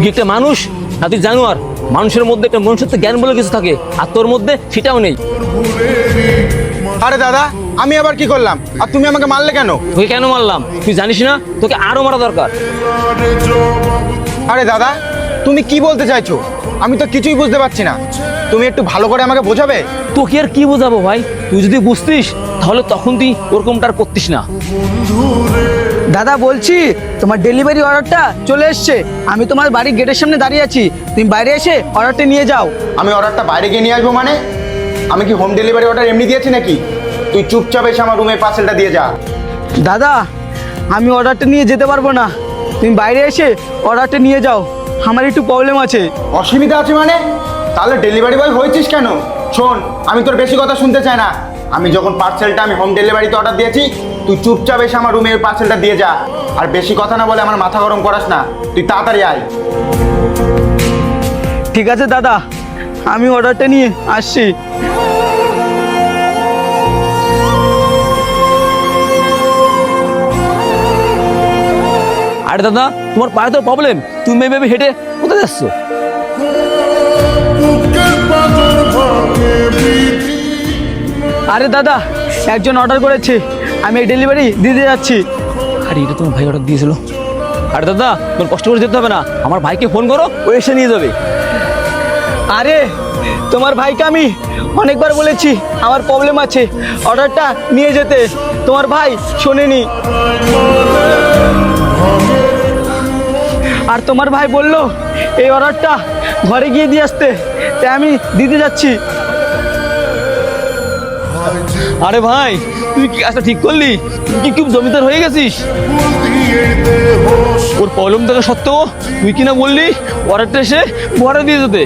তুই একটা মানুষ না তুই জানোয়ার? মানুষের মধ্যে একটা মনুষ্যত্ব জ্ঞান বলে কিছু থাকে, আর তোর মধ্যে সেটাও নেই। আরে দাদা, আমি আবার কি করলাম? আর তুমি আমাকে মারলে কেন? তোকে কেন মারলাম তুই জানিস না? তোকে আরো মারা দরকার। আরে দাদা, তুমি কি বলতে চাইছো? আমি তো কিছুই বুঝতে পারছি না। তুমি একটু ভালো করে আমাকে বোঝাবে? তোকে আর কি বোঝাবো ভাই, তুই যদি বুঝতিস তাহলে তখন তুই ওরকমটা আর করতিস না। দাদা বলছি, তোমার ডেলিভারি অর্ডারটা চলে এসছে। আমি তোমার বাড়ির গেটের সামনে দাঁড়িয়ে আছি, তুমি বাইরে এসে অর্ডারটা নিয়ে যাও। আমি অর্ডারটা বাইরে গিয়ে নিয়ে আসবো মানে? আমি কি হোম ডেলিভারি অর্ডার এমনি দিয়েছি নাকি? তুই চুপচাপ এসে আমার রুমের পার্সেলটা দিয়ে যা। দাদা, আমি অর্ডারটা নিয়ে যেতে পারবো না, তুমি বাইরে এসে অর্ডারটা নিয়ে যাও, আমার একটু প্রবলেম আছে। অসুবিধা আছে মানে? তাহলে ডেলিভারি বয় হয়েছিস কেন? শোন, আমি তোর বেশি কথা শুনতে চাই না। আমি যখন পার্সেলটা আমি হোম ডেলিভারিতে অর্ডার দিয়েছি, তুই চুপচাপ এসে আমার রুমের পার্সেলটা দিয়ে যা। আর বেশি কথা না বলে আমার মাথা গরম করাস না, তুই তাড়াতাড়ি আয়। ঠিক আছে দাদা, আমি অর্ডারটা নিয়ে আসছি। আরে দাদা, তোমার পায়ে তো প্রবলেম, তুমি ভেবে হেঁটে কোথায় যাচ্ছ? আরে দাদা, একজন অর্ডার করেছে, আমি ডেলিভারি দিতে যাচ্ছি। আরে এটা তোমার ভাই অর্ডার দিয়েছিল। আরে দাদা, তোমার কষ্ট করে যেতে হবে না, আমার ভাইকে ফোন করো, ও এসে নিয়ে যাবে। আরে তোমার ভাইকে আমি অনেকবার বলেছি আমার প্রবলেম আছে, অর্ডারটা নিয়ে যেতে, তোমার ভাই শোনেনি। আর তোমার ভাই বলল এই অর্ডারটা ঘরে গিয়ে দিয়ে আসতে, তাই আমি দিতে যাচ্ছি। আরে ভাই, তুই কি কাজটা ঠিক করলি? তুই কি খুব জমিদার হয়ে গেছিস? ওর প্রবলেম থাকা সত্ত্বেও তুই কিনা বললি অর্ডারটা এসে ঘরে দিয়ে যেতে।